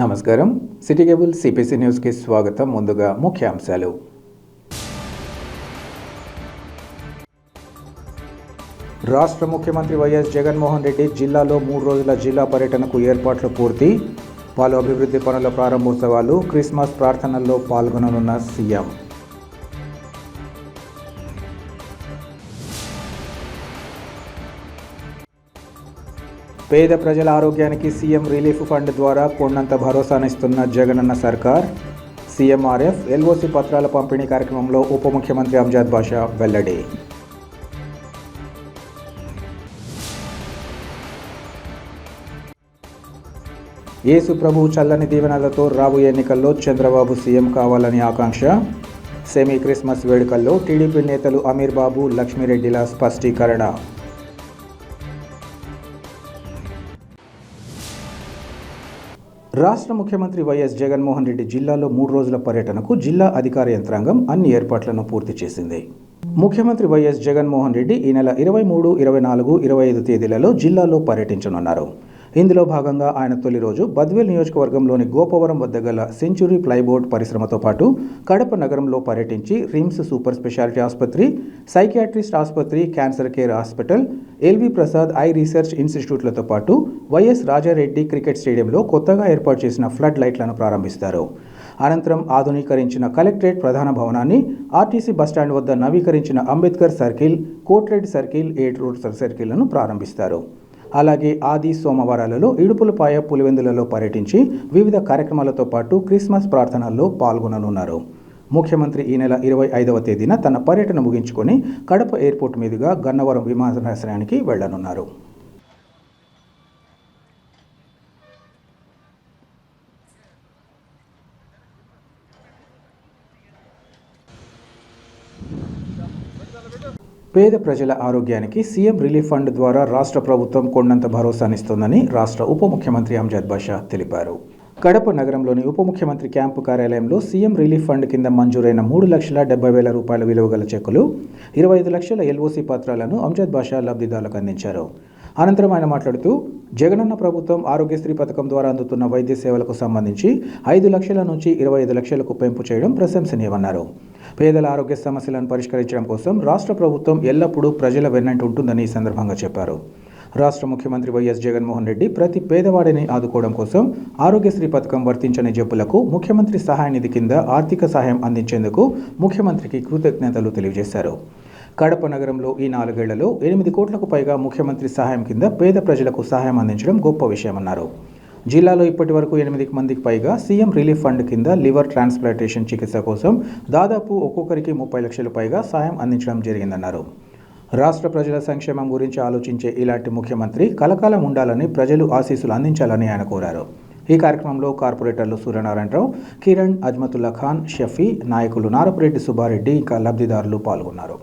నమస్కారం. City cable CPC న్యూస్కి స్వాగతం. ముందుగా ముఖ్యాంశాలు. రాష్ట్ర ముఖ్యమంత్రి వైఎస్ జగన్మోహన్ రెడ్డి జిల్లాలో 3 రోజుల జిల్లా పర్యటనకు ఏర్పాట్లు పూర్తి. పలు అభివృద్ధి పనుల ప్రారంభోత్సవాలు, క్రిస్మస్ ప్రార్థనల్లో పాల్గొననున్న సీఎం. పేద ప్రజల ఆరోగ్యానికి సీఎం రిలీఫ్ ఫండ్ ద్వారా కొండంత భరోసానిస్తున్న జగనన్న సర్కార్. సీఎంఆర్ఎఫ్ ఎల్ఓసి పత్రాల పంపిణీ కార్యక్రమంలో ఉప ముఖ్యమంత్రి అంజద్ బాషా వెల్లడి. యేసు ప్రభు చల్లని దీవెనలతో రాబోయే ఎన్నికల్లో చంద్రబాబు సీఎం కావాలని ఆకాంక్ష. సెమీ క్రిస్మస్ వేడుకల్లో టీడీపీ నేతలు అమీర్ బాబు, లక్ష్మీరెడ్డిల స్పష్టీకరణ. రాష్ట్ర ముఖ్యమంత్రి వైఎస్ జగన్మోహన్ రెడ్డి జిల్లాలో 3 రోజుల పర్యటనకు జిల్లా అధికార యంత్రాంగం అన్ని ఏర్పాట్లను పూర్తి చేసింది. ముఖ్యమంత్రి వైఎస్ జగన్మోహన్ రెడ్డి ఈ నెల 23, 24, 25 తేదీలలో జిల్లాలో పర్యటించనున్నారు. ఇందులో భాగంగా ఆయన తొలి రోజు బద్వేల్ నియోజకవర్గంలోని గోపవరం వద్ద గల సెంచురీ ప్లైబోర్డ్ పరిశ్రమతో పాటు కడప నగరంలో పర్యటించి రిమ్స్ సూపర్ స్పెషాలిటీ ఆసుపత్రి, సైకియాట్రిస్ట్ ఆసుపత్రి, cancer care hospital, LV Prasad eye research ఇన్స్టిట్యూట్లతో పాటు వైఎస్ రాజారెడ్డి క్రికెట్ స్టేడియంలో కొత్తగా ఏర్పాటు చేసిన ఫ్లడ్ లైట్లను ప్రారంభిస్తారు. అనంతరం ఆధునీకరించిన కలెక్టరేట్ ప్రధాన భవనాన్ని, ఆర్టీసీ బస్టాండ్ వద్ద నవీకరించిన Ambedkar circle, Kotreddy circle, 8 road సర్కిళ్లను ప్రారంభిస్తారు. అలాగే ఆది సోమవారాలలో ఇడుపులపాయ, పులివెందులలో పర్యటించి వివిధ కార్యక్రమాలతో పాటు క్రిస్మస్ ప్రార్థనల్లో పాల్గొననున్నారు. ముఖ్యమంత్రి ఈ నెల 25వ తేదీన తన పర్యటన ముగించుకొని కడప ఎయిర్పోర్ట్ మీదుగా గన్నవరం విమానాశ్రయానికి వెళ్లనున్నారు. పేద ప్రజల ఆరోగ్యానికి సీఎం రిలీఫ్ ఫండ్ ద్వారా రాష్ట్ర ప్రభుత్వం కొండంత భరోసానిస్తోందని రాష్ట్ర ఉప ముఖ్యమంత్రి అంజద్ బాషా తెలిపారు. కడప నగరంలోని ఉప ముఖ్యమంత్రి క్యాంపు కార్యాలయంలో సీఎం రిలీఫ్ ఫండ్ కింద మంజూరైన 3,70,000 రూపాయల విలువ గల చెక్కులు, 25 లక్షల ఎల్ఓసి పత్రాలను అంజద్ బాషా లబ్ధిదారులకు అందించారు. అనంతరం ఆయన మాట్లాడుతూ, జగనన్న ప్రభుత్వం ఆరోగ్యశ్రీ పథకం ద్వారా అందుతున్న వైద్య సేవలకు సంబంధించి 5 లక్షల నుంచి 25 లక్షలకు పెంపు చేయడం ప్రశంసనీయమన్నారు. పేదల ఆరోగ్య సమస్యలను పరిష్కరించడం కోసం రాష్ట్ర ప్రభుత్వం ఎల్లప్పుడూ ప్రజల వెన్నంటి ఉంటుందని ఈ సందర్భంగా చెప్పారు. రాష్ట్ర ముఖ్యమంత్రి వైఎస్ జగన్మోహన్ రెడ్డి ప్రతి పేదవాడిని ఆదుకోవడం కోసం ఆరోగ్యశ్రీ పథకం వర్తించని జబ్బులకు ముఖ్యమంత్రి సహాయ నిధి కింద ఆర్థిక సహాయం అందించేందుకు ముఖ్యమంత్రికి కృతజ్ఞతలు తెలియజేశారు. కడప నగరంలో ఈ 4 ఏళ్లలో 8 కోట్లకు పైగా ముఖ్యమంత్రి సహాయం కింద పేద ప్రజలకు సహాయం అందించడం గొప్ప విషయమన్నారు. జిల్లాలో ఇప్పటి వరకు 8 మందికి పైగా సీఎం రిలీఫ్ ఫండ్ కింద లివర్ ట్రాన్స్ప్లాంటేషన్ చికిత్స కోసం దాదాపు ఒక్కొక్కరికి 30 లక్షల పైగా సాయం అందించడం జరిగిందన్నారు. రాష్ట్ర ప్రజల సంక్షేమం గురించి ఆలోచించే ఇలాంటి ముఖ్యమంత్రి కలకాలం ఉండాలని, ప్రజలు ఆశీస్సులు అందించాలని ఆయన కోరారు. ఈ కార్యక్రమంలో కార్పొరేటర్లు సూర్యనారాయణరావు, కిరణ్, అజ్మతుల్లా ఖాన్, షఫీ, నాయకులు నారపురెడ్డి సుబ్బారెడ్డి, ఇంకా లబ్ధిదారులు పాల్గొన్నారు.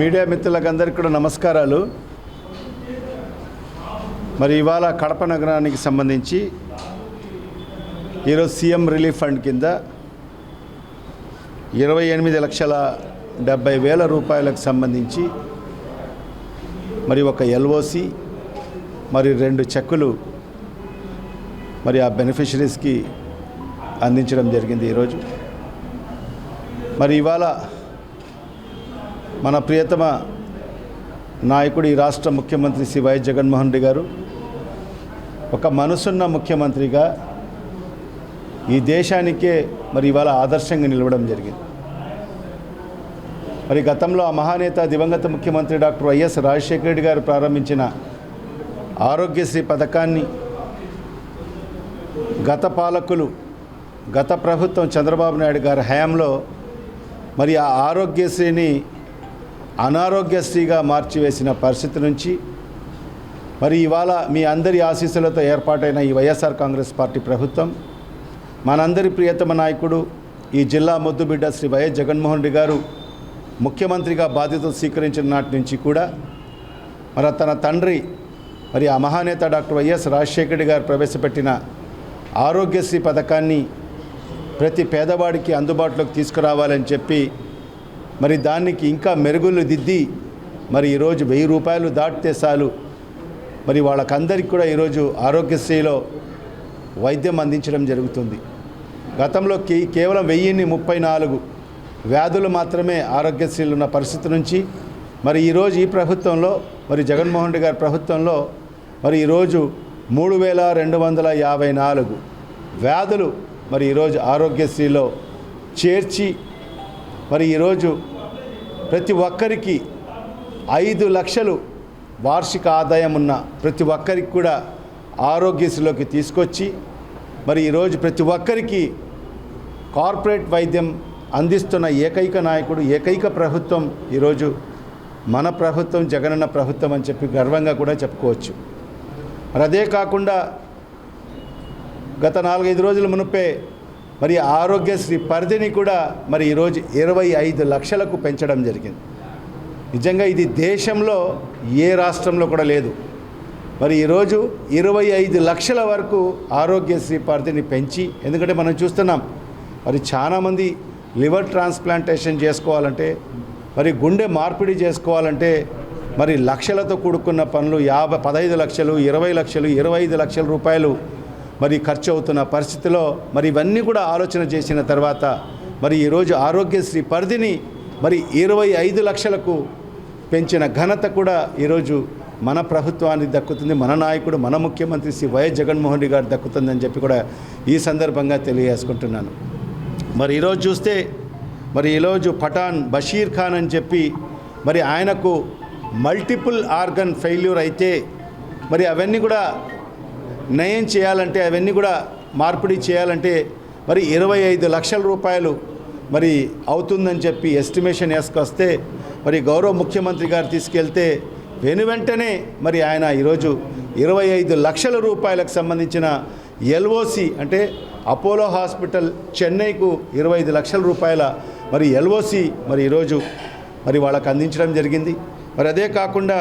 మీడియా మిత్రులకందరికీ కూడా నమస్కారాలు. మరి ఇవాళ కడప నగరానికి సంబంధించి ఈరోజు సీఎం రిలీఫ్ ఫండ్ కింద 28,70,000 రూపాయలకు సంబంధించి మరి ఒక ఎల్ఓసి మరి 2 చెక్కులు మరి ఆ బెనిఫిషరీస్కి అందించడం జరిగింది. ఈరోజు మరి ఇవాళ మన ప్రియతమ నాయకుడు, ఈ రాష్ట్ర ముఖ్యమంత్రి శ్రీ వైఎస్ జగన్మోహన్ రెడ్డి గారు ఒక మనసున్న ముఖ్యమంత్రిగా ఈ దేశానికే మరి ఇవాళ ఆదర్శంగా నిలవడం జరిగింది. మరి గతంలో ఆ మహానేత దివంగత ముఖ్యమంత్రి డాక్టర్ వైఎస్ రాజశేఖర రెడ్డి గారు ప్రారంభించిన ఆరోగ్యశ్రీ పథకాన్ని గత పాలకులు, గత ప్రభుత్వం చంద్రబాబు నాయుడు గారి హయాంలో మరి ఆ ఆరోగ్యశ్రీని అనారోగ్యశ్రీగా మార్చివేసిన పరిస్థితి నుంచి మరి ఇవాళ మీ అందరి ఆశీస్సులతో ఏర్పాటైన ఈ వైఎస్ఆర్ కాంగ్రెస్ పార్టీ ప్రభుత్వం, మనందరి ప్రియతమ నాయకుడు, ఈ జిల్లా ముద్దుబిడ్డ శ్రీ వైఎస్ జగన్మోహన్ రెడ్డి గారు ముఖ్యమంత్రిగా బాధ్యతలు స్వీకరించిన నాటి నుంచి కూడా మరి తన తండ్రి మరి ఆ మహానేత డాక్టర్ వైఎస్ రాజశేఖర రెడ్డి గారు ప్రవేశపెట్టిన ఆరోగ్యశ్రీ పథకాన్ని ప్రతి పేదవాడికి అందుబాటులోకి తీసుకురావాలని చెప్పి మరి దానికి ఇంకా మెరుగులు దిద్ది మరి ఈరోజు 1000 రూపాయలు దాటితే చాలు మరి వాళ్ళకందరికీ కూడా ఈరోజు ఆరోగ్యశ్రీలో వైద్యం అందించడం జరుగుతుంది. గతంలో కేవలం 1034 వ్యాధులు మాత్రమే ఆరోగ్యశ్రీలు ఉన్న పరిస్థితి నుంచి మరి ఈరోజు ఈ ప్రభుత్వంలో మరి జగన్మోహన్ రెడ్డి గారి ప్రభుత్వంలో మరి ఈరోజు 3254 వ్యాధులు మరి ఈరోజు ఆరోగ్యశ్రీలో చేర్చి మరి ఈరోజు ప్రతి ఒక్కరికి 5 లక్షలు వార్షిక ఆదాయం ఉన్న ప్రతి ఒక్కరికి కూడా ఆరోగ్యశ్రీలోకి తీసుకొచ్చి మరి ఈరోజు ప్రతి ఒక్కరికి కార్పొరేట్ వైద్యం అందిస్తున్న ఏకైక నాయకుడు, ఏకైక ప్రభుత్వం ఈరోజు మన ప్రభుత్వం, జగనన్న ప్రభుత్వం అని చెప్పి గర్వంగా కూడా చెప్పుకోవచ్చు. మరి అదే కాకుండా గత 4-5 రోజుల మునుపే మరి ఆరోగ్యశ్రీ పరిధిని కూడా మరి ఈరోజు 25 లక్షలకు పెంచడం జరిగింది. నిజంగా ఇది దేశంలో ఏ రాష్ట్రంలో కూడా లేదు. మరి ఈరోజు 25 లక్షల వరకు ఆరోగ్యశ్రీ పరిధిని పెంచి, ఎందుకంటే మనం చూస్తున్నాం మరి చాలామంది లివర్ ట్రాన్స్ప్లాంటేషన్ చేసుకోవాలంటే, మరి గుండె మార్పిడి చేసుకోవాలంటే మరి లక్షలతో కూడుకున్న పనులు 15 లక్షలు, 20 లక్షలు, 25 లక్షల రూపాయలు మరి ఖర్చు అవుతున్న పరిస్థితిలో మరి ఇవన్నీ కూడా ఆలోచన చేసిన తర్వాత మరి ఈరోజు ఆరోగ్యశ్రీ పరిధిని మరి 25 లక్షలకు పెంచిన ఘనత కూడా ఈరోజు మన ప్రభుత్వానికి దక్కుతుంది, మన నాయకుడు, మన ముఖ్యమంత్రి శ్రీ వైఎస్ జగన్మోహన్ రెడ్డి గారు దక్కుతుందని చెప్పి కూడా ఈ సందర్భంగా తెలియజేసుకుంటున్నాను. మరి ఈరోజు చూస్తే మరి ఈరోజు పఠాన్ బషీర్ ఖాన్ అని చెప్పి మరి ఆయనకు మల్టిపుల్ ఆర్గన్ ఫెయిల్యూర్ అయితే మరి అవన్నీ కూడా నయం చేయాలంటే, అవన్నీ కూడా మార్పిడి చేయాలంటే మరి 25 లక్షల రూపాయలు మరి అవుతుందని చెప్పి ఎస్టిమేషన్ వేసుకొస్తే మరి గౌరవ ముఖ్యమంత్రి గారు తీసుకెళ్తే వెనువెంటనే మరి ఆయన ఈరోజు 25 లక్షల రూపాయలకు సంబంధించిన ఎల్ఓసి అంటే అపోలో హాస్పిటల్ చెన్నైకు 25 లక్షల రూపాయల మరి ఎల్ఓసి మరి ఈరోజు మరి వాళ్ళకు అందించడం జరిగింది. మరి అదే కాకుండా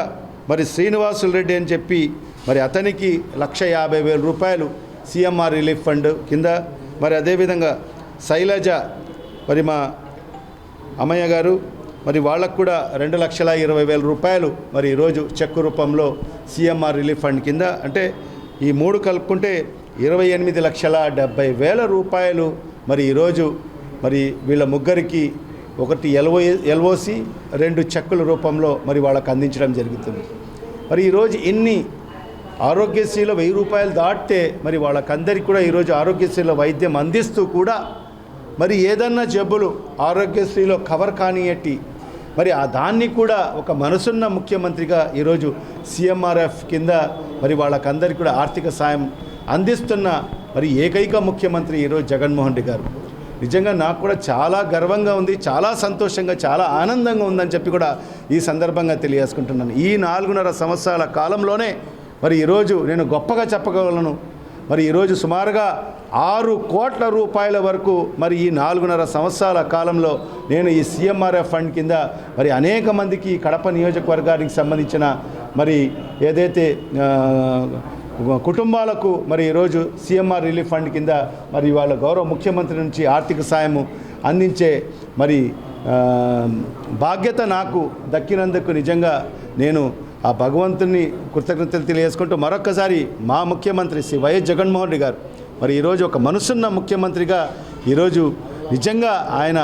మరి శ్రీనివాసులు రెడ్డి అని చెప్పి మరి అతనికి 150,000 రూపాయలు సిఎంఆర్ రిలీఫ్ ఫండ్ కింద, మరి అదేవిధంగా శైలజ మరి మా అమ్మయ్య గారు మరి వాళ్ళకు కూడా 2,20,000 రూపాయలు మరి ఈరోజు చెక్కు రూపంలో సిఎంఆర్ రిలీఫ్ ఫండ్ కింద, అంటే ఈ 3 కలుపుకుంటే 28,70,000 రూపాయలు మరి ఈరోజు మరి వీళ్ళ ముగ్గురికి ఒకటి ఎల్ఓసి 2 చెక్కుల రూపంలో మరి వాళ్ళకు అందించడం జరుగుతుంది. మరి ఈరోజు ఇన్ని ఆరోగ్యశ్రీలో 1000 రూపాయలు దాటితే మరి వాళ్ళకందరికీ కూడా ఈరోజు ఆరోగ్యశ్రీలో వైద్యం అందిస్తూ కూడా మరి ఏదన్నా జబ్బులు ఆరోగ్యశ్రీలో కవర్ కానియట్టి మరి దాన్ని కూడా ఒక మనసున్న ముఖ్యమంత్రిగా ఈరోజు సిఎంఆర్ఎఫ్ కింద మరి వాళ్ళకందరికీ కూడా ఆర్థిక సాయం అందిస్తున్న మరి ఏకైక ముఖ్యమంత్రి ఈరోజు జగన్మోహన్ రెడ్డి గారు. నిజంగా నాకు కూడా చాలా గర్వంగా ఉంది, చాలా సంతోషంగా, చాలా ఆనందంగా ఉందని చెప్పి కూడా ఈ సందర్భంగా తెలియజేసుకుంటున్నాను. ఈ 4.5 సంవత్సరాల కాలంలోనే మరి ఈరోజు నేను గొప్పగా చెప్పగలను. మరి ఈరోజు సుమారుగా 6 కోట్ల రూపాయల వరకు మరి ఈ 4.5 సంవత్సరాల కాలంలో నేను ఈ సిఎంఆర్ఎఫ్ ఫండ్ కింద మరి అనేక మందికి కడప నియోజకవర్గానికి సంబంధించిన మరి ఏదైతే కుటుంబాలకు మరి ఈరోజు సిఎంఆర్ రిలీఫ్ ఫండ్ కింద మరి వాళ్ళ గౌరవ ముఖ్యమంత్రి నుంచి ఆర్థిక సాయము అందించే మరి బాధ్యత నాకు దక్కినందుకు నిజంగా నేను ఆ భగవంతుని కృతజ్ఞతలు తెలియజేసుకుంటూ మరొక్కసారి మా ముఖ్యమంత్రి శ్రీ వైఎస్ జగన్మోహన్ రెడ్డి గారు మరి ఈరోజు ఒక మనసున్న ముఖ్యమంత్రిగా ఈరోజు నిజంగా ఆయన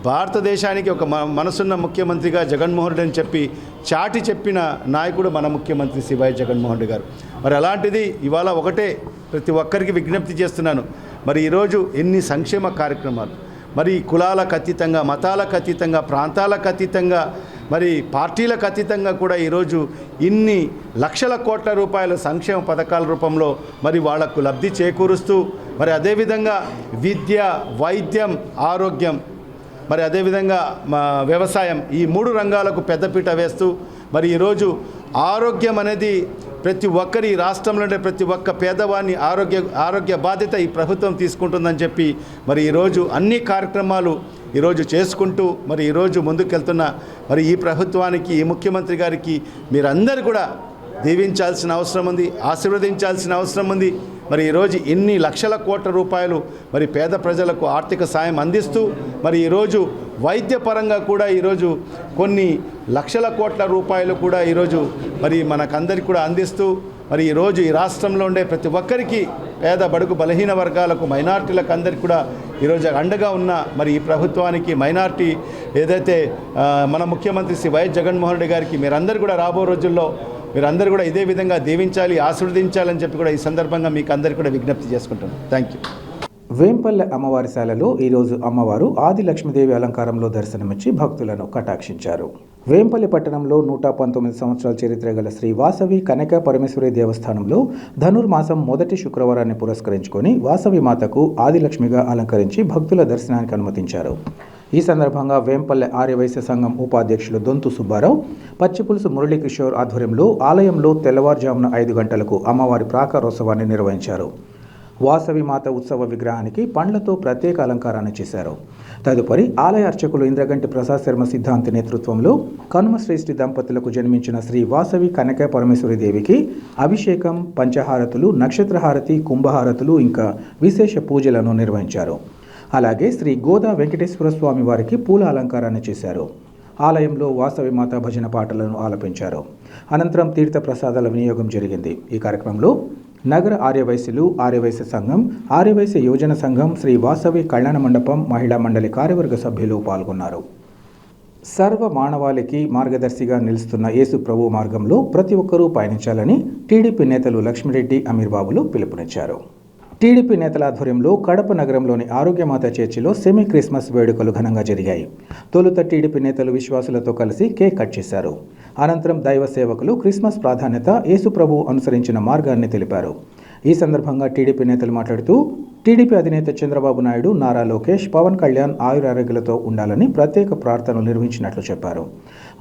భారతదేశానికి ఒక మనసున్న ముఖ్యమంత్రిగా జగన్మోహన్ రెడ్డి అని చెప్పి చాటి చెప్పిన నాయకుడు మన ముఖ్యమంత్రి శ్రీ వైఎస్ జగన్మోహన్ రెడ్డి గారు. మరి అలాంటిది ఇవాళ ఒకటే ప్రతి ఒక్కరికి విజ్ఞప్తి చేస్తున్నాను. మరి ఈరోజు ఎన్ని సంక్షేమ కార్యక్రమాలు మరి కులాలకు అతీతంగా, మతాలకు అతీతంగా, ప్రాంతాలకు అతీతంగా, మరి పార్టీలకు అతీతంగా కూడా ఈరోజు ఇన్ని లక్షల కోట్ల రూపాయల సంక్షేమ పథకాల రూపంలో మరి వాళ్లకు లబ్ధి చేకూరుస్తూ మరి అదేవిధంగా విద్య, వైద్యం, ఆరోగ్యం, మరి అదేవిధంగా వ్యవసాయం, ఈ 3 రంగాలకు పెద్దపీట వేస్తూ మరి ఈరోజు ఆరోగ్యం అనేది ప్రతి ఒక్కరి రాష్ట్రంలో ప్రతి ఒక్క పేదవాడిని ఆరోగ్య బాధ్యత ఈ ప్రభుత్వం తీసుకుంటుందని చెప్పి మరి ఈరోజు అన్ని కార్యక్రమాలు ఈరోజు చేసుకుంటూ మరి ఈరోజు ముందుకెళ్తున్న మరి ఈ ప్రభుత్వానికి, ఈ ముఖ్యమంత్రి గారికి మీరందరూ కూడా దీవించాల్సిన అవసరం ఉంది, ఆశీర్వదించాల్సిన అవసరం ఉంది. మరి ఈరోజు ఇన్ని లక్షల కోట్ల రూపాయలు మరి పేద ప్రజలకు ఆర్థిక సాయం అందిస్తూ మరి ఈరోజు వైద్యపరంగా కూడా ఈరోజు కొన్ని లక్షల కోట్ల రూపాయలు కూడా ఈరోజు మరి మనకందరికీ కూడా అందిస్తూ మరి ఈరోజు ఈ రాష్ట్రంలో ఉండే ప్రతి ఒక్కరికి, పేద బడుగు బలహీన వర్గాలకు, మైనార్టీలకు అందరికీ కూడా ఈరోజు అండగా ఉన్న మరి ఈ ప్రభుత్వానికి, మైనార్టీ ఏదైతే మన ముఖ్యమంత్రి శ్రీ వైఎస్ జగన్మోహన్ రెడ్డి గారికి మీరందరూ కూడా రాబో రోజుల్లో మీరందరూ కూడా ఇదే విధంగా దీవించాలి, ఆశీర్వదించాలని చెప్పి కూడా ఈ సందర్భంగా మీకు అందరికీ కూడా విజ్ఞప్తి చేసుకుంటున్నాను. Thank you. వేంపల్లె అమ్మవారి శాలలో ఈరోజు అమ్మవారు ఆది లక్ష్మీదేవి అలంకారంలో దర్శనమిచ్చి భక్తులను కటాక్షించారు. వేంపల్లి పట్టణంలో 119 సంవత్సరాల చరిత్ర గల శ్రీ వాసవి కనక పరమేశ్వరి దేవస్థానంలో ధనుర్మాసం మొదటి శుక్రవారాన్ని పురస్కరించుకొని వాసవి మాతకు ఆదిలక్ష్మిగా అలంకరించి భక్తుల దర్శనానికి అనుమతించారు. ఈ సందర్భంగా వేంపల్లె ఆర్యవైశ్య సంఘం ఉపాధ్యక్షులు దొంతు సుబ్బారావు, పచ్చిపులుసు మురళీకిషోర్ ఆధ్వర్యంలో ఆలయంలో తెల్లవారుజామున 5 గంటలకు అమ్మవారి ప్రాకారోత్సవాన్ని నిర్వహించారు. వాసవి మాత ఉత్సవ విగ్రహానికి పండ్లతో ప్రత్యేక అలంకారాన్ని చేశారు. తదుపరి ఆలయ అర్చకులు ఇంద్రగంటి ప్రసాద్ శర్మ సిద్ధాంతి నేతృత్వంలో కనుమ శ్రేష్ఠి దంపతులకు జన్మించిన శ్రీ వాసవి కనక పరమేశ్వరి దేవికి అభిషేకం, పంచహారతులు, నక్షత్రహారతి, కుంభహారతులు ఇంకా విశేష పూజలను నిర్వహించారు. అలాగే శ్రీ గోదా వెంకటేశ్వర స్వామి వారికి పూల అలంకారాన్ని చేశారు. ఆలయంలో వాసవి మాత భజన పాటలను ఆలపించారు. అనంతరం తీర్థ ప్రసాదాల వినియోగం జరిగింది. ఈ కార్యక్రమంలో నగర ఆర్యవైశ్యులు, ఆర్యవైశ్య సంఘం, ఆర్యవైశ్య యోజన సంఘం, శ్రీ వాసవి కళ్యాణ మండపం, మహిళా మండలి కార్యవర్గ సభ్యులు పాల్గొన్నారు. సర్వ మానవాళికి మార్గదర్శిగా నిలుస్తున్న యేసు ప్రభు మార్గంలో ప్రతి ఒక్కరూ పయనించాలని టీడీపీ నేతలు లక్ష్మిరెడ్డి, అమీర్ బాబులు పిలుపునిచ్చారు. టీడీపీ నేతల ఆధ్వర్యంలో కడప నగరంలోని ఆరోగ్యమాత చర్చిలో సెమీ క్రిస్మస్ వేడుకలు ఘనంగా జరిగాయి. తొలుత టీడీపీ నేతలు విశ్వాసులతో కలిసి కేక్ కట్ చేశారు. అనంతరం దైవ సేవకులు క్రిస్మస్ ప్రాధాన్యత, యేసు ప్రభు అనుసరించిన మార్గాన్ని తెలిపారు. ఈ సందర్భంగా టీడీపీ నేతలు మాట్లాడుతూ టీడీపీ అధినేత చంద్రబాబు నాయుడు, నారా లోకేష్, పవన్ కళ్యాణ్ ఆయురారోగ్యాలతో ఉండాలని ప్రత్యేక ప్రార్థనలు నిర్వహించినట్లు చెప్పారు.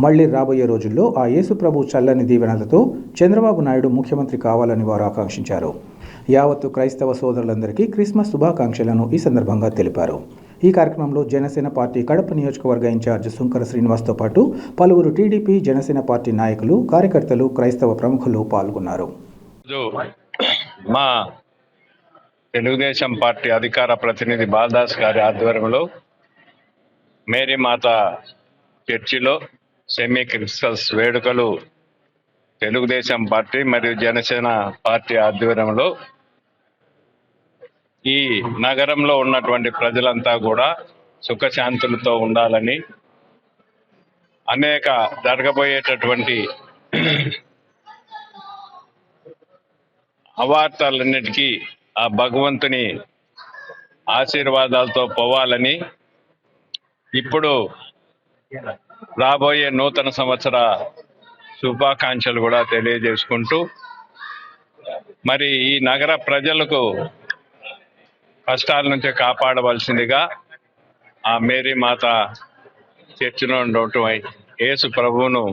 మళ్లీ రాబోయే రోజుల్లో ఆ యేసు ప్రభు చల్లని దీవెనలతో చంద్రబాబు నాయుడు ముఖ్యమంత్రి కావాలని వారు ఆకాంక్షించారు. యావత్తు క్రైస్తవ సోదరులందరికీ క్రిస్మస్ శుభాకాంక్షలను ఈ సందర్భంగా తెలిపారు. ఈ కార్యక్రమంలో జనసేన పార్టీ కడప నియోజకవర్గ ఇన్ఛార్జ్ సుంకర శ్రీనివాస్తో పాటు పలువురు టీడీపీ, జనసేన పార్టీ నాయకులు, కార్యకర్తలు, క్రైస్తవ ప్రముఖులు పాల్గొన్నారు. మా తెలుగుదేశం పార్టీ అధికార ప్రతినిధి బాలదాస్ గారి ఆధ్వర్యంలో మేరీ మాత చర్చిలో సెమీ క్రిస్మస్ వేడుకలు తెలుగుదేశం పార్టీ మరియు జనసేన పార్టీ ఆధ్వర్యంలో ఈ నగరంలో ఉన్నటువంటి ప్రజలంతా కూడా సుఖశాంతులతో ఉండాలని, అనేక జరగబోయేటటువంటి అవార్తలన్నిటికీ ఆ భగవంతుని ఆశీర్వాదాలతో పోవాలని, ఇప్పుడు రాబోయే నూతన సంవత్సర శుభాకాంక్షలు కూడా తెలియజేసుకుంటూ, మరి ఈ నగర ప్రజలకు కష్టాల నుంచి కాపాడవలసిందిగా ఆ మేరీ మాత చర్చిలో ఉండటం యేసు ప్రభువును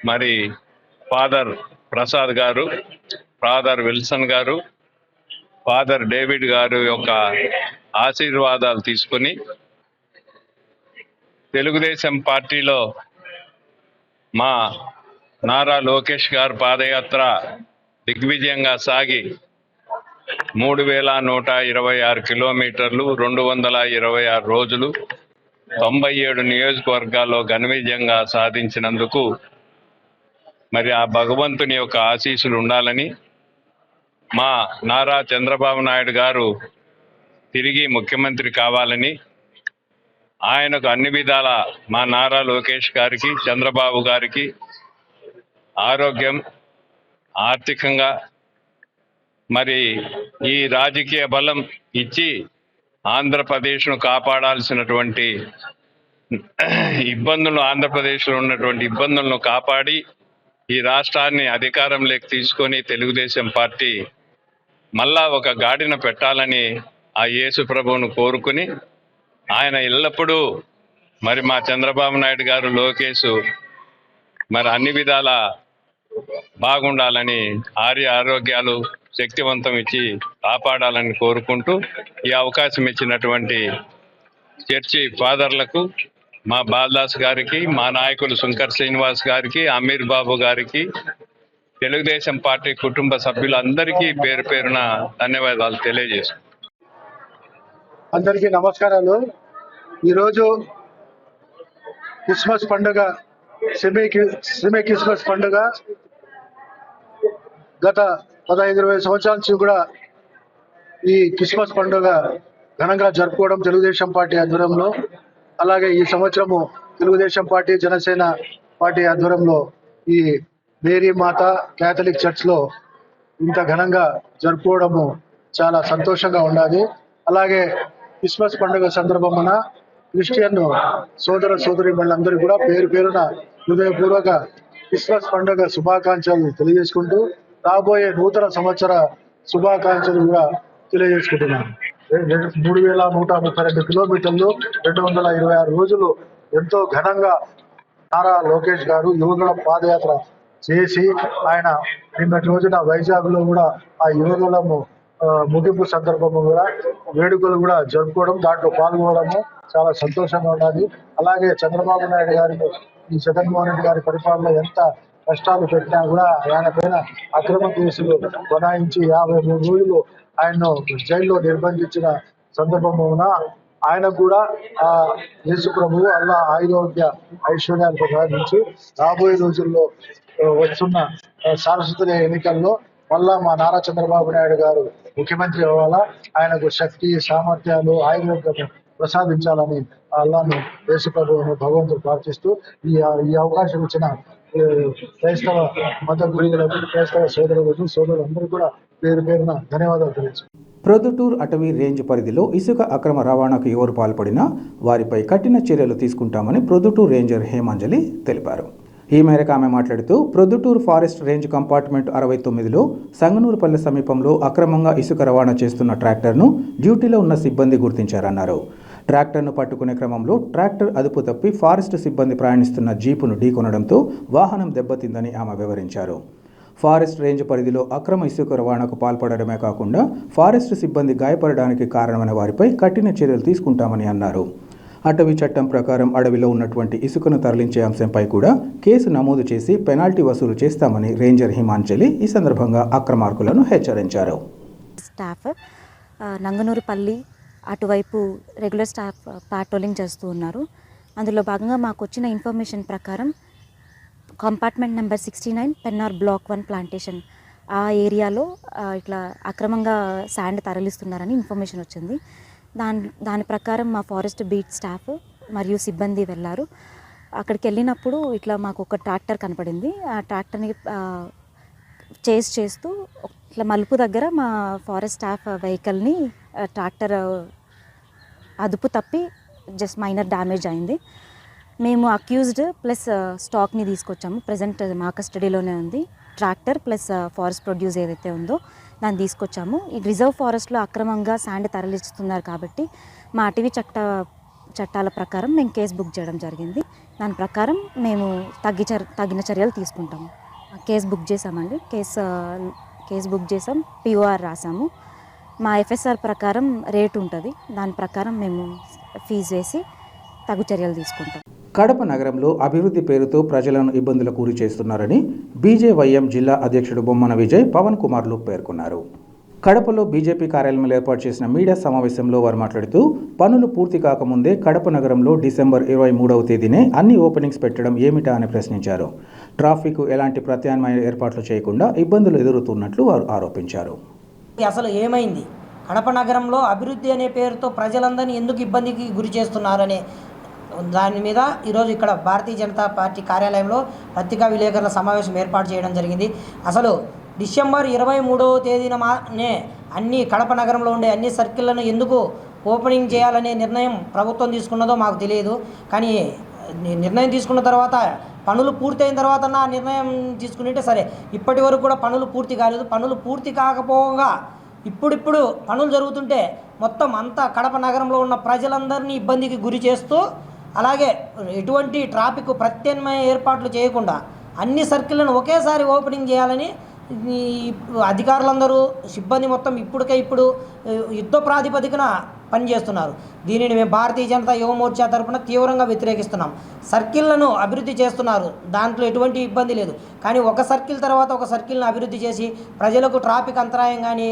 మరి ఫాదర్ ప్రసాద్ గారు, ఫాదర్ విల్సన్ గారు, ఫాదర్ డేవిడ్ గారు యొక్క ఆశీర్వాదాలు తీసుకుని తెలుగుదేశం పార్టీలో మా నారా లోకేష్ గారు పాదయాత్ర దిగ్విజయంగా సాగి 3126 కిలోమీటర్లు, 226 రోజులు, 97 నియోజకవర్గాల్లో ఘన విజయంగా సాధించినందుకు మరి ఆ భగవంతుని యొక్క ఆశీస్సులు ఉండాలని, మా నారా చంద్రబాబు నాయుడు గారు తిరిగి ముఖ్యమంత్రి కావాలని, ఆయనకు అన్ని విధాల మా నారా లోకేష్ గారికి, చంద్రబాబు గారికి ఆరోగ్యం, ఆర్థికంగా మరి ఈ రాజకీయ బలం ఇచ్చి ఆంధ్రప్రదేశ్ను కాపాడాల్సినటువంటి ఇబ్బందులు, ఆంధ్రప్రదేశ్లో ఉన్నటువంటి ఇబ్బందులను కాపాడి ఈ రాష్ట్రాన్ని అధికారంలోకి తీసుకొని తెలుగుదేశం పార్టీ మళ్ళా ఒక గాడిన పెట్టాలని ఆ యేసు ప్రభువును కోరుకుని, ఆయన ఎల్లప్పుడూ మరి మా చంద్రబాబు నాయుడు గారు, లోకేష్ మరి అన్ని విధాల బాగుండాలని, ఆరోగ్యాలు శక్తివంతం ఇచ్చి కాపాడాలని కోరుకుంటూ ఈ అవకాశం ఇచ్చినటువంటి చర్చి ఫాదర్లకు, మా బాలదాస్ గారికి, మా నాయకులు శంకర్ శ్రీనివాస్ గారికి, అమీర్ బాబు గారికి, తెలుగుదేశం పార్టీ కుటుంబ సభ్యులందరికీ పేరు పేరున ధన్యవాదాలు తెలియజేస్తున్నాను. అందరికీ నమస్కారాలు. ఈరోజు క్రిస్మస్ పండుగ, సెమీ క్రిస్మస్ పండుగ గత 15-20 సంవత్సరాల నుంచి కూడా ఈ క్రిస్మస్ పండుగ ఘనంగా జరుపుకోవడం తెలుగుదేశం పార్టీ ఆధ్వర్యంలో, అలాగే ఈ సంవత్సరము తెలుగుదేశం పార్టీ జనసేన పార్టీ ఆధ్వర్యంలో ఈ మేరీ మాత క్యాథలిక్ చర్చ్లో ఇంత ఘనంగా జరుపుకోవడము చాలా సంతోషంగా ఉన్నది. అలాగే క్రిస్మస్ పండుగ సందర్భమున క్రిస్టియన్ సోదర సోదరీమణులందరూ కూడా పేరు పేరున హృదయపూర్వక క్రిస్మస్ పండుగ శుభాకాంక్షలు తెలియజేసుకుంటూ రాబోయే నూతన సంవత్సర శుభాకాంక్షలు కూడా తెలియజేసుకుంటున్నాను. 3132 కిలోమీటర్లు 226 రోజులు ఎంతో ఘనంగా నారా లోకేష్ గారు యువగళ పాదయాత్ర చేసి ఆయన నిన్నటి రోజున వైజాగ్ లో కూడా ఆ యువగళము ముగింపు సందర్భము కూడా వేడుకలు కూడా జరుపుకోవడం, దాంట్లో పాల్గొనడము చాలా సంతోషంగా ఉన్నది. అలాగే చంద్రబాబు నాయుడు గారికి ఈ జగన్మోహన్ రెడ్డి గారి పరిపాలన ఎంత కష్టాలు పెట్టినా కూడా ఆయన పైన అక్రమ కేసులు బనాయించి 53 రోజులు ఆయన్ను జైల్లో నిర్బంధించిన సందర్భమున ఆయన కూడా ఆ యేసు ప్రభువు అల్లా ఆరోగ్య ఐశ్వర్యాలు ప్రసాదించి రాబోయే రోజుల్లో వస్తున్న సార్వత్రిక ఎన్నికల్లో మళ్ళా మా నారా చంద్రబాబు నాయుడు గారు ముఖ్యమంత్రి అవ్వాలా, ఆయనకు శక్తి సామర్థ్యాలు ఆరోగ్యం ప్రసాదించాలని అల్లాను యేసు ప్రభువును భగవంతుడు ప్రార్థిస్తూ ఈ అవకాశం ఇచ్చిన క్రైస్తవ మత గురువులకు, క్రైస్తవ సోదరులందరూ కూడా పేరు పేరున ధన్యవాదాలు తెలియజేస్తున్నాను. ప్రొద్దుటూరు అటవీ రేంజ్ పరిధిలో ఇసుక అక్రమ రవాణాకు ఎవరు పాల్పడినా వారిపై కఠిన చర్యలు తీసుకుంటామని ప్రొద్దుటూరు రేంజర్ హేమాంజలి తెలిపారు. ఈ మేరకు ఆమె మాట్లాడుతూ ప్రొద్దుటూరు ఫారెస్ట్ రేంజ్ కంపార్ట్మెంట్ 69లో సంగనూరుపల్లె సమీపంలో అక్రమంగా ఇసుక రవాణా చేస్తున్న ట్రాక్టర్ను డ్యూటీలో ఉన్న సిబ్బంది గుర్తించారన్నారు. ట్రాక్టర్ను పట్టుకునే క్రమంలో ట్రాక్టర్ అదుపు తప్పి ఫారెస్ట్ సిబ్బంది ప్రయాణిస్తున్న జీపును ఢీకొనడంతో వాహనం దెబ్బతిందని ఆమె వివరించారు. ఫారెస్ట్ రేంజ్ పరిధిలో అక్రమ ఇసుక రవాణాకు పాల్పడడమే కాకుండా ఫారెస్ట్ సిబ్బంది గాయపడడానికి కారణమైన వారిపై కఠిన చర్యలు తీసుకుంటామని అన్నారు. అటవీ చట్టం ప్రకారం అడవిలో ఉన్నటువంటి ఇసుకను తరలించే అంశంపై కూడా కేసు నమోదు చేసి పెనాల్టీ వసూలు చేస్తామని రేంజర్ హిమాంచలి ఈ సందర్భంగా అక్రమార్కులను హెచ్చరించారు. స్టాఫ్ నంగనూరుపల్లి అటువైపు రెగ్యులర్ స్టాఫ్ పాట్రోలింగ్ చేస్తూ ఉన్నారు. అందులో భాగంగా మాకు వచ్చిన ఇన్ఫర్మేషన్ ప్రకారం compartment number 69 Pennar block 1 plantation ఆ ఏరియాలో ఇట్లా అక్రమంగా శాండ్ తరలిస్తున్నారని ఇన్ఫర్మేషన్ వచ్చింది. దాని ప్రకారం మా ఫారెస్ట్ బీట్ స్టాఫ్ మరియు సిబ్బంది వెళ్ళారు. అక్కడికి వెళ్ళినప్పుడు ఇట్లా మాకు ఒక ట్రాక్టర్ కనపడింది. ఆ ట్రాక్టర్ని చేస్ చేస్తూ ఇట్లా మలుపు దగ్గర మా ఫారెస్ట్ స్టాఫ్ వెహికల్ని ట్రాక్టర్ అదుపు తప్పి జస్ట్ మైనర్ డ్యామేజ్ అయింది. మేము అక్యూజ్డ్ ప్లస్ స్టాక్ని తీసుకొచ్చాము. ప్రజెంట్ మా కస్టడీలోనే ఉంది. ట్రాక్టర్ ప్లస్ ఫారెస్ట్ ప్రొడ్యూస్ ఏదైతే ఉందో దాన్ని తీసుకొచ్చాము. ఈ రిజర్వ్ ఫారెస్ట్లో అక్రమంగా శాండ్ తరలిస్తున్నారు కాబట్టి మా అటవీ చట్టాల ప్రకారం మేము కేసు బుక్ చేయడం జరిగింది. దాని ప్రకారం మేము తగిన చర్యలు తీసుకుంటాము. కేసు బుక్ చేసామండి. కేసు బుక్ చేసాం, POR రాసాము. మా FSR ప్రకారం రేటు ఉంటుంది. దాని ప్రకారం మేము ఫీజు వేసి తగు చర్యలు తీసుకుంటాం. కడప నగరంలో అభివృద్ధి పేరుతో ప్రజలను ఇబ్బందులకు గురి చేస్తున్నారని BJYM జిల్లా అధ్యక్షుడు బొమ్మన విజయ్ పవన్ కుమార్లు పేర్కొన్నారు. కడపలో బీజేపీ కార్యాలయంలో ఏర్పాటు చేసిన మీడియా సమావేశంలో వారు మాట్లాడుతూ పనులు పూర్తి కాకముందే కడప నగరంలో డిసెంబర్ 23వ తేదీనే అన్ని ఓపెనింగ్స్ పెట్టడం ఏమిటా అని ప్రశ్నించారు. ట్రాఫిక్ ఎలాంటి ప్రత్యామ్నాయ ఏర్పాట్లు చేయకుండా ఇబ్బందులు ఎదురుతున్నట్లు వారు ఆరోపించారు. అసలు ఏమైంది? కడప నగరంలో అభివృద్ధి అనే పేరుతో ప్రజలందరినీ ఎందుకు ఇబ్బందికి గురి చేస్తున్నారనే దాని మీద ఈరోజు ఇక్కడ భారతీయ జనతా పార్టీ కార్యాలయంలో పత్రికా విలేకరుల సమావేశం ఏర్పాటు చేయడం జరిగింది. అసలు డిసెంబర్ 23వ తేదీనే అన్ని కడప నగరంలో ఉండే అన్ని సర్కిళ్లను ఎందుకు ఓపెనింగ్ చేయాలనే నిర్ణయం ప్రభుత్వం తీసుకున్నదో మాకు తెలియదు. కానీ నిర్ణయం తీసుకున్న తర్వాత పనులు పూర్తయిన తర్వాత నా నిర్ణయం తీసుకునింటే సరే. ఇప్పటి వరకు కూడా పనులు పూర్తి కాలేదు. పనులు పూర్తి కాకపోగా ఇప్పుడు పనులు జరుగుతుంటే మొత్తం అంతా కడప నగరంలో ఉన్న ప్రజలందరినీ ఇబ్బందికి గురి చేస్తూ, అలాగే ఎటువంటి ట్రాఫిక్ ప్రత్యామ్నాయ ఏర్పాట్లు చేయకుండా అన్ని సర్కిళ్లను ఒకేసారి ఓపెనింగ్ చేయాలని అధికారులందరూ సిబ్బంది మొత్తం ఇప్పుడు యుద్ధ ప్రాతిపదికన పనిచేస్తున్నారు. దీనిని మేము భారతీయ జనతా యువ మోర్చా తరఫున తీవ్రంగా వ్యతిరేకిస్తున్నాం. సర్కిళ్లను అభివృద్ధి చేస్తున్నారు, దాంట్లో ఎటువంటి ఇబ్బంది లేదు. కానీ ఒక సర్కిల్ తర్వాత ఒక సర్కిల్ని అభివృద్ధి చేసి ప్రజలకు ట్రాఫిక్ అంతరాయం కానీ,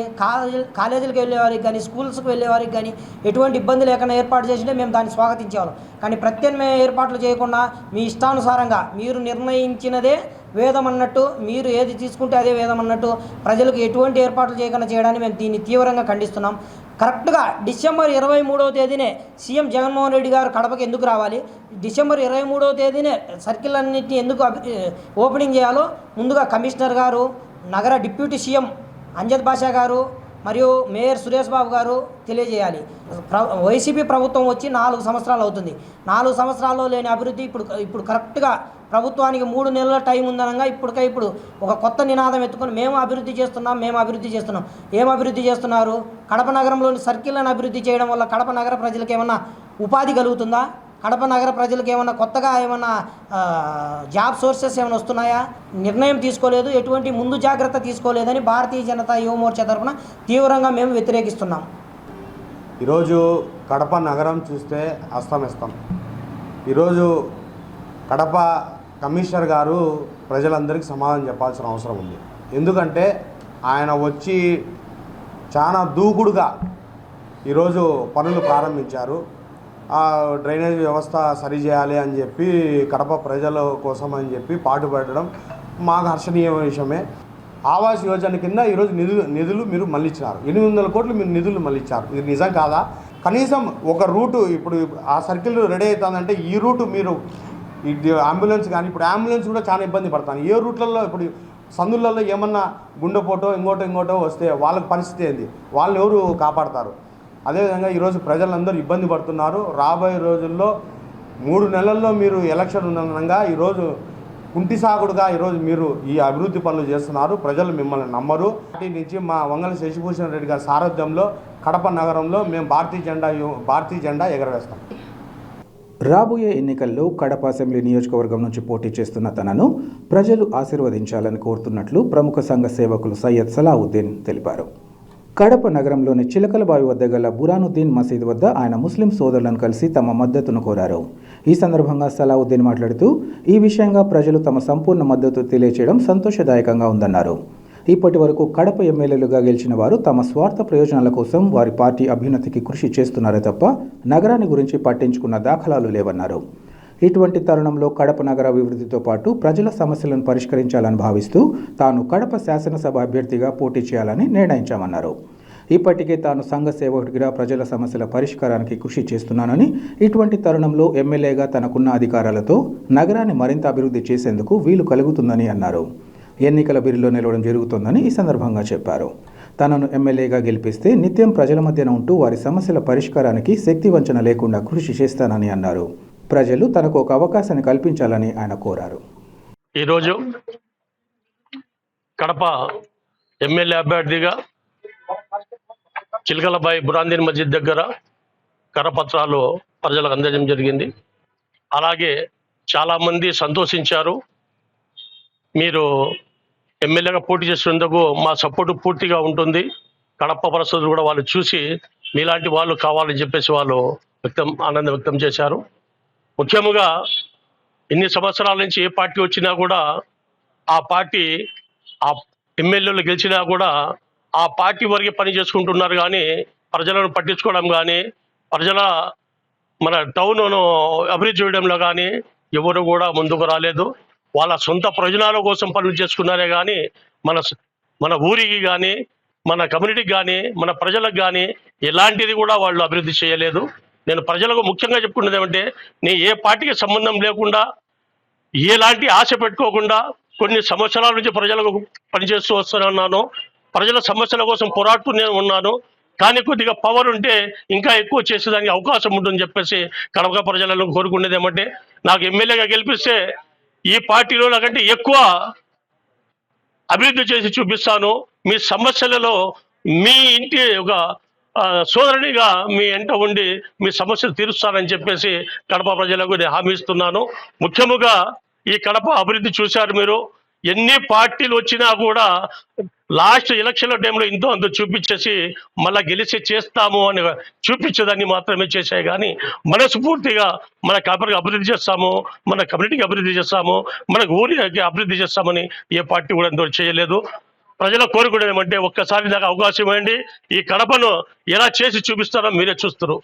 కాలేజీలకు వెళ్ళే వారికి కానీ, స్కూల్స్కి వెళ్ళే వారికి కానీ ఎటువంటి ఇబ్బంది లేకుండా ఏర్పాటు చేసింటే మేము దాన్ని స్వాగతించేవాళ్ళం. కానీ ప్రత్యామ్నాయ ఏర్పాట్లు చేయకుండా మీ ఇష్టానుసారంగా మీరు నిర్ణయించినదే వేదం అన్నట్టు, మీరు ఏది తీసుకుంటే అదే వేదం అన్నట్టు ప్రజలకు ఎటువంటి ఏర్పాట్లు చేయకుండా చేయడాన్ని మేము దీన్ని తీవ్రంగా ఖండిస్తున్నాం. కరెక్ట్గా డిసెంబర్ 23వ తేదీనే సీఎం జగన్మోహన్ రెడ్డి గారు కడపకి ఎందుకు రావాలి, డిసెంబర్ 23వ తేదీనే సర్కిల్ అన్నింటినీ ఎందుకు ఓపెనింగ్ చేయాలో ముందుగా కమిషనర్ గారు, నగర డిప్యూటీ సీఎం అంజద్ బాషా గారు మరియు మేయర్ సురేష్ బాబు గారు తెలియజేయాలి. వైసీపీ ప్రభుత్వం వచ్చి 4 సంవత్సరాలు అవుతుంది. 4 సంవత్సరాల్లో లేని అభివృద్ధి ఇప్పుడు కరెక్ట్గా ప్రభుత్వానికి 3 నెలల టైం ఉందనగా ఇప్పుడు ఒక కొత్త నినాదం ఎత్తుకొని మేము అభివృద్ధి చేస్తున్నాం. ఏం అభివృద్ధి చేస్తున్నారు? కడప నగరంలోని సర్కిళ్లను అభివృద్ధి చేయడం వల్ల కడప నగర ప్రజలకు ఏమన్నా ఉపాధి కలుగుతుందా? కడప నగర ప్రజలకు ఏమన్నా కొత్తగా ఏమన్నా జాబ్ సోర్సెస్ ఏమైనా వస్తున్నాయా? నిర్ణయం తీసుకోలేదు, ఎటువంటి ముందు జాగ్రత్త తీసుకోలేదని భారతీయ జనతా యువ మోర్చా తరఫున తీవ్రంగా మేము వ్యతిరేకిస్తున్నాం. ఈరోజు కడప నగరం చూస్తే అస్తమిస్తాం. ఈరోజు కడప కమిషనర్ గారు ప్రజలందరికీ సమాధానం చెప్పాల్సిన అవసరం ఉంది. ఎందుకంటే ఆయన వచ్చి చాలా దూకుడుగా ఈరోజు పనులు ప్రారంభించారు. డ్రైనేజ్ వ్యవస్థ సరిచేయాలి అని చెప్పి కడప ప్రజల కోసం అని చెప్పి పాటుపడడం మాకు హర్షణీయ విషయమే. ఆవాస్ యోజన కింద ఈరోజు నిధులు మీరు మళ్ళించినారు. 800 కోట్లు మీరు నిధులు మళ్ళించారు. ఇది నిజం కాదా? కనీసం ఒక రూటు ఇప్పుడు ఆ సర్కిల్ రెడీ అవుతుందంటే ఈ రూటు మీరు అంబులెన్స్ కానీ, ఇప్పుడు అంబులెన్స్ కూడా చాలా ఇబ్బంది పడతాను. ఏ రూట్లలో ఇప్పుడు సందులలో ఏమన్నా గుండెపోటో ఇంకోటో వస్తే వాళ్ళకి పరిస్థితి ఏంది? వాళ్ళని ఎవరు కాపాడతారు? అదేవిధంగా ఈరోజు ప్రజలందరూ ఇబ్బంది పడుతున్నారు. రాబోయే రోజుల్లో 3 నెలల్లో మీరు ఎలక్షన్ ఉన్నందున ఈరోజు కుంటి సాగుడుగా ఈరోజు మీరు ఈ అభివృద్ధి పనులు చేస్తున్నారు. ప్రజలు మిమ్మల్ని నమ్మరు. పార్టీ నుంచి మా వంగల శశిభూషణ్ రెడ్డి గారి సారథ్యంలో కడప నగరంలో మేము భారతీయ జెండా ఎగరవేస్తాం. రాబోయే ఎన్నికల్లో కడప అసెంబ్లీ నియోజకవర్గం నుంచి పోటీ చేస్తున్న తనను ప్రజలు ఆశీర్వదించాలని కోరుతున్నట్లు ప్రముఖ సంఘ సేవకులు సయ్యద్ సలావుద్దీన్ తెలిపారు. కడప నగరంలోని చిలకలబావి వద్ద గల బురానుద్దీన్ మసీద్ వద్ద ఆయన ముస్లిం సోదరులను కలిసి తమ మద్దతును కోరారు. ఈ సందర్భంగా సలావుద్దీన్ మాట్లాడుతూ ఈ విషయంగా ప్రజలు తమ సంపూర్ణ మద్దతు తెలియచేయడం సంతోషదాయకంగా ఉందన్నారు. ఇప్పటి వరకు కడప ఎమ్మెల్యేలుగా గెలిచిన వారు తమ స్వార్థ ప్రయోజనాల కోసం వారి పార్టీ అభ్యున్నతికి కృషి చేస్తున్నారే తప్ప నగరాన్ని గురించి పట్టించుకున్న దాఖలాలు లేవన్నారు. ఇటువంటి తరుణంలో కడప నగర అభివృద్ధితో పాటు ప్రజల సమస్యలను పరిష్కరించాలని భావిస్తూ తాను కడప శాసనసభ అభ్యర్థిగా పోటీ చేయాలని నిర్ణయించామన్నారు. ఇప్పటికే తాను సంఘ సేవకుడిగా ప్రజల సమస్యల పరిష్కారానికి కృషి చేస్తున్నానని, ఇటువంటి తరుణంలో ఎమ్మెల్యేగా తనకున్న అధికారాలతో నగరాన్ని మరింత అభివృద్ధి చేసేందుకు వీలు కలుగుతుందని అన్నారు. ఎన్నికల బరిలో నిలవడం జరుగుతోందని ఈ సందర్భంగా చెప్పారు. తనను ఎమ్మెల్యేగా గెలిపిస్తే నిత్యం ప్రజల మధ్యన ఉంటూ వారి సమస్యల పరిష్కారానికి శక్తి వంచన లేకుండా కృషి చేస్తానని అన్నారు. ప్రజలు తనకు ఒక అవకాశాన్ని కల్పించాలని ఆయన కోరారు. ఈరోజు కడప ఎమ్మెల్యే అభ్యర్థిగా చిలకలబాయి బురానుద్దీన్ మసీద్ దగ్గర కరపత్రాలు ప్రజలకు అందజేయడం జరిగింది. అలాగే చాలామంది సంతోషించారు. మీరు ఎమ్మెల్యేగా పోటీ చేసేందుకు మా సపోర్టు పూర్తిగా ఉంటుంది. కడప పరిస్థితులు కూడా వాళ్ళు చూసి మీలాంటి వాళ్ళు కావాలని చెప్పేసి వాళ్ళు ఆనందం వ్యక్తం చేశారు. ముఖ్యంగా ఇన్ని సంవత్సరాల నుంచి ఏ పార్టీ వచ్చినా కూడా ఆ పార్టీ ఆ ఎమ్మెల్యేలు గెలిచినా కూడా ఆ పార్టీ వరకే పని చేసుకుంటున్నారు కానీ ప్రజలను పట్టించుకోవడం కానీ మన టౌన్ను అభివృద్ధి చేయడంలో కానీ ఎవరు కూడా ముందుకు రాలేదు. వాళ్ళ సొంత ప్రయోజనాల కోసం పనులు చేసుకున్నారే కానీ మన ఊరికి కానీ, మన కమ్యూనిటీకి కానీ, మన ప్రజలకు కానీ ఎలాంటిది కూడా వాళ్ళు అభివృద్ధి చేయలేదు. నేను ప్రజలకు ముఖ్యంగా చెప్పుకున్నది ఏమంటే, నేను ఏ పార్టీకి సంబంధం లేకుండా, ఎలాంటి ఆశ పెట్టుకోకుండా కొన్ని సంవత్సరాల నుంచి ప్రజలకు పనిచేస్తూ వస్తున్నాను. ప్రజల సమస్యల కోసం పోరాడుతూనే ఉన్నాను. కానీ కొద్దిగా పవర్ ఉంటే ఇంకా ఎక్కువ చేసేదానికి అవకాశం ఉంటుందని చెప్పేసి కడప ప్రజలను కోరుకునేది ఏమంటే, నాకు ఎమ్మెల్యేగా గెలిపిస్తే ఈ పార్టీలో నాకంటే ఎక్కువ అభివృద్ధి చేసి చూపిస్తాను. మీ సమస్యలలో మీ ఇంటి ఒక సోదరునిగా మీ ఎంట ఉండి మీ సమస్యలు తీరుస్తానని చెప్పేసి కడప ప్రజలకు నేను హామీ ఇస్తున్నాను. ముఖ్యంగా ఈ కడప అభివృద్ధి చూశారు మీరు. ఎన్ని పార్టీలు వచ్చినా కూడా లాస్ట్ ఎలక్షన్ల టైంలో ఇంతో అంత చూపించేసి మళ్ళీ గెలిచి చేస్తాము అని చూపించేదాన్ని మాత్రమే చేశాయి. కానీ మనస్ఫూర్తిగా మన కాపరికి అభివృద్ధి చేస్తాము, మన కమ్యూనిటీకి అభివృద్ధి చేస్తాము, మన ఊరికి అభివృద్ధి చేస్తామని ఏ పార్టీ కూడా ఎంతో చేయలేదు. ప్రజల కోరుకునేది ఏమంటే ఒక్కసారి నాకు అవకాశం ఇవ్వండి, ఈ కడపను ఎలా చేసి చూపిస్తారో మీరే చూస్తారు.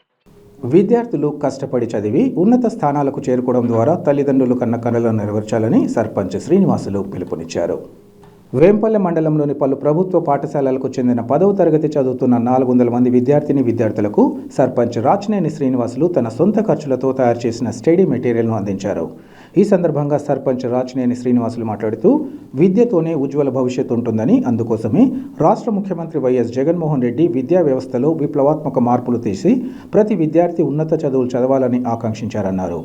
విద్యార్థులు కష్టపడి చదివి ఉన్నత స్థానాలకు చేరుకోవడం ద్వారా తల్లిదండ్రులు కన్న కలలను నెరవేర్చాలని సర్పంచ్ శ్రీనివాసులు పిలుపునిచ్చారు. వేంపల్లె మండలంలోని పలు ప్రభుత్వ పాఠశాలలకు చెందిన 10వ తరగతి చదువుతున్న 400 మంది విద్యార్థులకు సర్పంచ్ రాచినేని శ్రీనివాసులు తన సొంత ఖర్చులతో తయారు చేసిన స్టడీ మెటీరియల్ను అందించారు. ఈ సందర్భంగా సర్పంచ్ రాచినేని శ్రీనివాసులు మాట్లాడుతూ విద్యతోనే ఉజ్వల భవిష్యత్తు ఉంటుందని, అందుకోసమే రాష్ట్ర ముఖ్యమంత్రి వైఎస్ జగన్మోహన్ రెడ్డి విద్యా వ్యవస్థలో విప్లవాత్మక మార్పులు తీసి ప్రతి విద్యార్థి ఉన్నత చదువులు చదవాలని ఆకాంక్షించారన్నారు.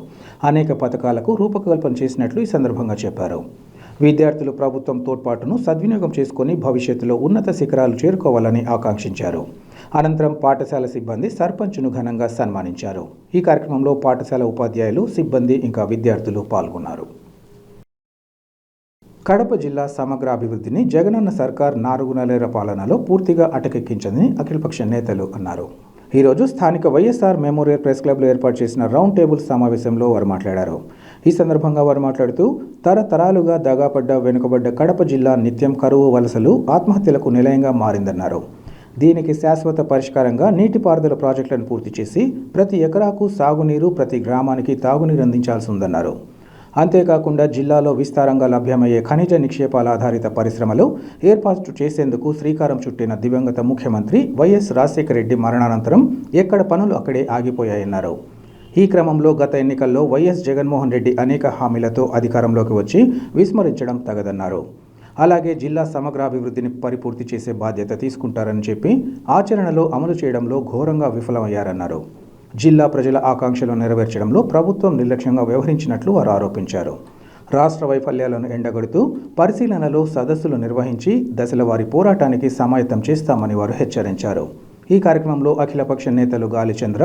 అనేక పథకాలకు రూపకల్పన చేసినట్లు ఈ సందర్భంగా చెప్పారు. విద్యార్థులు ప్రభుత్వం తోడ్పాటును సద్వినియోగం చేసుకుని భవిష్యత్తులో ఉన్నత శిఖరాలు చేరుకోవాలని ఆకాంక్షించారు. అనంతరం పాఠశాల సిబ్బంది సర్పంచ్ను ఘనంగా సన్మానించారు. ఈ కార్యక్రమంలో పాఠశాల ఉపాధ్యాయులు, సిబ్బంది ఇంకా విద్యార్థులు పాల్గొన్నారు. కడప జిల్లా సమగ్ర అభివృద్ధిని జగనన్న సర్కార్ 4 నెలల పాలనలో పూర్తిగా అటకెక్కించిందని అఖిలపక్ష నేతలు అన్నారు. ఈరోజు స్థానిక వైఎస్ఆర్ మెమోరియల్ ప్రెస్ క్లబ్లో ఏర్పాటు చేసిన రౌండ్ టేబుల్ సమావేశంలో వారు మాట్లాడారు. ఈ సందర్భంగా వారు మాట్లాడుతూ తరతరాలుగా దగాపడ్డ వెనుకబడ్డ కడప జిల్లా నిత్యం కరువు, వలసలు, ఆత్మహత్యలకు నిలయంగా మారిందన్నారు. దీనికి శాశ్వత పరిష్కారంగా నీటిపారుదల ప్రాజెక్టులను పూర్తి చేసి ప్రతి ఎకరాకు సాగునీరు, ప్రతి గ్రామానికి తాగునీరు అందించాల్సి ఉందన్నారు. అంతేకాకుండా జిల్లాలో విస్తారంగా లభ్యమయ్యే ఖనిజ నిక్షేపాల ఆధారిత పరిశ్రమలు ఏర్పాటు చేసేందుకు శ్రీకారం చుట్టిన దివంగత ముఖ్యమంత్రి వైఎస్ రాజశేఖర రెడ్డి మరణానంతరం ఎక్కడ పనులు అక్కడే ఆగిపోయాయన్నారు. ఈ క్రమంలో గత ఎన్నికల్లో వైఎస్ జగన్మోహన్ రెడ్డి అనేక హామీలతో అధికారంలోకి వచ్చి విస్మరించడం తగదన్నారు. అలాగే జిల్లా సమగ్రాభివృద్ధిని పరిపూర్తి చేసే బాధ్యత తీసుకుంటారని చెప్పి ఆచరణలో అమలు చేయడంలో ఘోరంగా విఫలమయ్యారన్నారు. జిల్లా ప్రజల ఆకాంక్షలు నెరవేర్చడంలో ప్రభుత్వం నిర్లక్ష్యంగా వ్యవహరించినట్లు వారు ఆరోపించారు. రాష్ట్ర వైఫల్యాలను ఎండగడుతూ పరిశీలనలో సదస్సులు నిర్వహించి దశలవారీ పోరాటానికి సమాయత్తం చేస్తామని వారు హెచ్చరించారు. ఈ కార్యక్రమంలో అఖిలపక్ష నేతలు గాలిచంద్ర,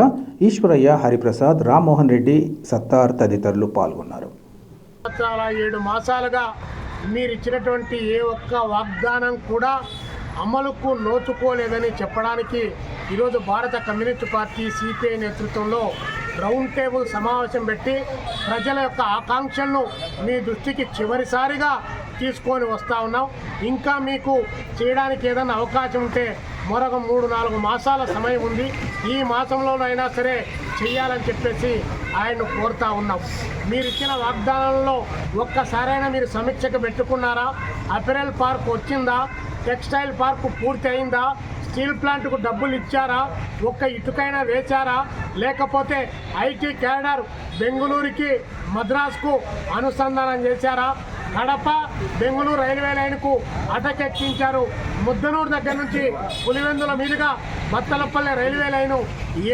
ఈశ్వరయ్య, హరిప్రసాద్, రామ్మోహన్ రెడ్డి, సత్తార్ తదితరులు పాల్గొన్నారు. 7 మాసాలుగా మీరు ఇచ్చినటువంటి ఏ ఒక్క వాగ్దానం కూడా అమలుకు నోచుకోలేదని చెప్పడానికి ఈరోజు భారత కమ్యూనిస్ట్ పార్టీ సిపిఐ నేతృత్వంలో రౌండ్ టేబుల్ సమావేశం పెట్టి ప్రజల యొక్క ఆకాంక్షలను మీ దృష్టికి చివరిసారిగా తీసుకొని వస్తూ ఉన్నాం. ఇంకా మీకు చేయడానికి ఏదైనా అవకాశం ఉంటే మరొక 3-4 మాసాల సమయం ఉంది. ఈ మాసంలోనైనా సరే చేయాలని చెప్పేసి ఆయన్ను కోరుతా ఉన్నాం. మీరు ఇచ్చిన వాగ్దానాలలో ఒక్కసారైనా మీరు సమీక్షకు పెట్టుకున్నారా? అపెరల్ పార్క్ వచ్చిందా? టెక్స్టైల్ పార్క్ పూర్తి అయిందా? స్టీల్ ప్లాంట్కు డబ్బులు ఇచ్చారా? ఒక్క ఇటుకైనా వేశారా? లేకపోతే ఐటీ క్యాడర్ బెంగళూరుకి, మద్రాసుకు అనుసంధానం చేశారా? కడప బెంగళూరు రైల్వే లైన్కు అటకెక్కించారు. ముద్దనూరు దగ్గర నుంచి పులివెందుల మీదుగా బత్తలపల్లె రైల్వే లైను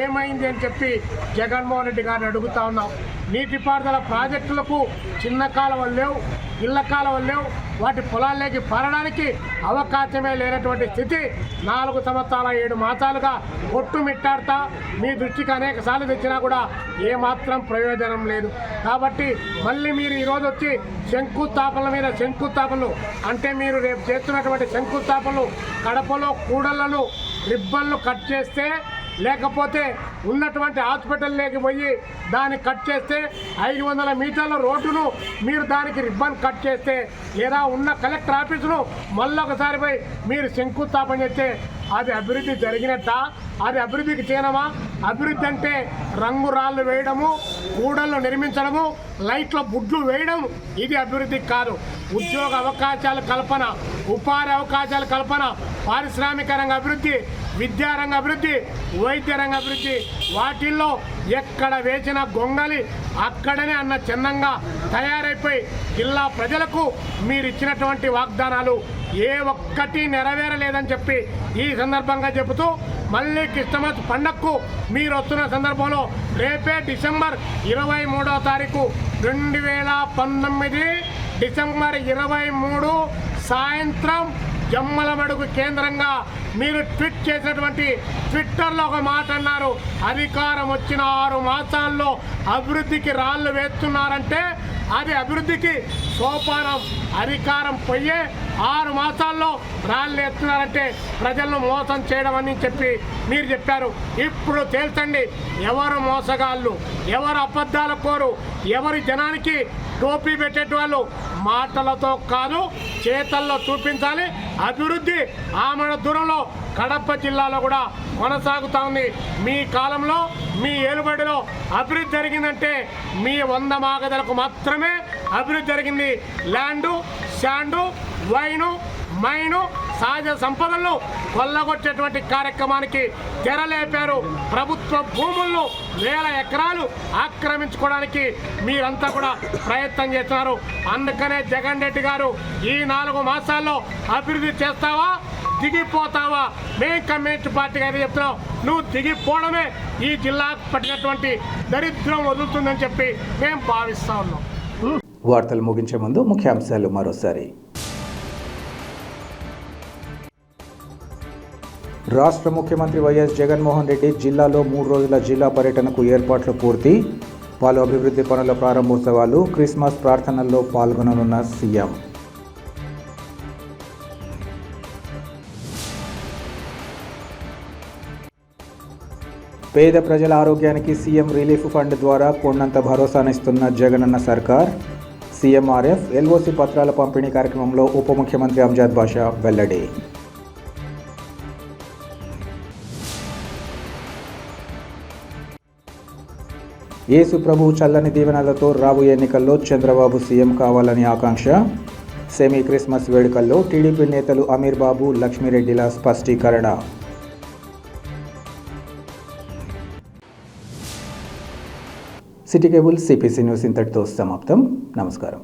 ఏమైంది అని చెప్పి జగన్మోహన్ రెడ్డి గారిని అడుగుతా ఉన్నాం. నీటిపారుదల ప్రాజెక్టులకు చిన్న కాలువలు లేవు, ఇళ్ల కాలువలు లేవు. వాటి పొలాల్లోకి పారడానికి అవకాశమే లేనటువంటి స్థితి 4 సంవత్సరాల 7 మాసాలుగా కొట్టుమిట్టాడుతా మీ దృష్టికి అనేక సార్లు తెచ్చినా కూడా ఏమాత్రం ప్రయోజనం లేదు. కాబట్టి మళ్ళీ మీరు ఈరోజు వచ్చి శంకుస్థాపనల మీద శంకుస్థాపనలు అంటే మీరు రేపు చేస్తున్నటువంటి శంకుస్థాపనలు కడపలో కూడళ్లను రిబ్బన్లు కట్ చేస్తే, లేకపోతే ఉన్నటువంటి హాస్పిటల్లోకి పోయి దాన్ని కట్ చేస్తే, 500 మీటర్ల రోడ్డును మీరు దానికి రిబ్బన్ కట్ చేస్తే, లేదా ఉన్న కలెక్టర్ ఆఫీసును మళ్ళొకసారి పోయి మీరు శంకుస్థాపన చేస్తే అది అభివృద్ధి జరిగినట్ట? అది అభివృద్ధికి చేయనమా? అభివృద్ధి అంటే రంగురాళ్ళు వేయడము, కూడళ్ళు నిర్మించడము, లైట్ల బుడ్లు వేయడం, ఇది అభివృద్ధి కాదు. ఉద్యోగ అవకాశాల కల్పన, ఉపాధి అవకాశాల కల్పన, పారిశ్రామిక రంగ అభివృద్ధి, విద్యారంగ అభివృద్ధి, వైద్య రంగ అభివృద్ధి, వాటిల్లో ఎక్కడ వేసిన గొంగలి అక్కడనే అన్న చిన్నంగా తయారైపోయి జిల్లా ప్రజలకు మీరు ఇచ్చినటువంటి వాగ్దానాలు ఏ ఒక్కటి నెరవేరలేదని చెప్పి ఈ సందర్భంగా చెబుతూ, మళ్ళీ క్రిస్టమస్ పండగకు మీరు వస్తున్న సందర్భంలో రేపే డిసెంబర్ 23వ తారీఖు 2019 డిసెంబర్ 23 సాయంత్రం జమ్మలమడుగు కేంద్రంగా మీరు ట్వీట్ చేసినటువంటి ట్విట్టర్లో ఒక మాట అన్నారు, అధికారం వచ్చిన 6 మాసాల్లో అభివృద్ధికి రాళ్ళు వేస్తున్నారంటే అది అభివృద్ధికి సోపానం. అధికారం పోయే 6 మాసాల్లో రాళ్ళు వేస్తున్నారంటే ప్రజలను మోసం చేయడం అని చెప్పి మీరు చెప్పారు. ఇప్పుడు తేల్చండి, ఎవరు మోసగాళ్ళు, ఎవరు అబద్ధాల కోరు, ఎవరి జనానికి టోపీ పెట్టేటవాళ్ళు. మాటలతో కాదు, చేతల్లో చూపించాలి. అభివృద్ధి ఆమడ దూరంలో కడప జిల్లాలో కూడా కొనసాగుతూ ఉంది. మీ కాలంలో, మీ ఏలుబడిలో అభివృద్ధి జరిగిందంటే మీ 100 మాగదలకు మాత్రమే అభివృద్ధి జరిగింది. ల్యాండు, శాండు, వైను, మైను, సహజ సంపదలను కొల్లగొట్టేటువంటి కార్యక్రమానికి తెరలేపారు. ప్రభుత్వ భూములను 1000 ఎకరాలు ఆక్రమించుకోవడానికి మీరంతా కూడా ప్రయత్నం చేస్తున్నారు. అందుకనే జగన్ రెడ్డి గారు ఈ 4 మాసాల్లో అభివృద్ధి చేస్తావా, దిగిపోతావా? మేము కమ్యూనిస్ట్ పార్టీ గారు చెప్తున్నాం, నువ్వు దిగిపోవడమే ఈ జిల్లాకు పట్టినటువంటి దరిద్రం వదులుతుందని చెప్పి మేము భావిస్తా ఉన్నాం. వార్తలు ముగించే ముందు ముఖ్యాంశాలు మరోసారి. రాష్ట్ర ముఖ్యమంత్రి వైఎస్ జగన్మోహన్ రెడ్డి జిల్లాలో 3 రోజుల జిల్లా పర్యటనకు ఏర్పాట్లు పూర్తి. పలు అభివృద్ధి పనుల ప్రారంభోత్సవాలు, క్రిస్మస్ ప్రార్థనల్లో పాల్గొననున్న సీఎం. పేద ప్రజల ఆరోగ్యానికి సీఎం రిలీఫ్ ఫండ్ ద్వారా కొండంత భరోసానిస్తున్న జగనన్న సర్కార్. సీఎంఆర్ఎఫ్, ఎల్ఓసి పత్రాల పంపిణీ కార్యక్రమంలో ఉప ముఖ్యమంత్రి అంజద్ బాషా వెల్లడి. యేసు ప్రభు చల్లని దీవెనలతో రాబోయే ఎన్నికల్లో చంద్రబాబు సీఎం కావాలని ఆకాంక్ష. సెమీ క్రిస్మస్ వేడుకల్లో టీడీపీ నేతలు అమీర్ బాబు, లక్ష్మీరెడ్డిల స్పష్టీకరణ. సిటీ కేబుల్ సిపిసి న్యూస్ ఇంతటితో సమాప్తం. నమస్కారం.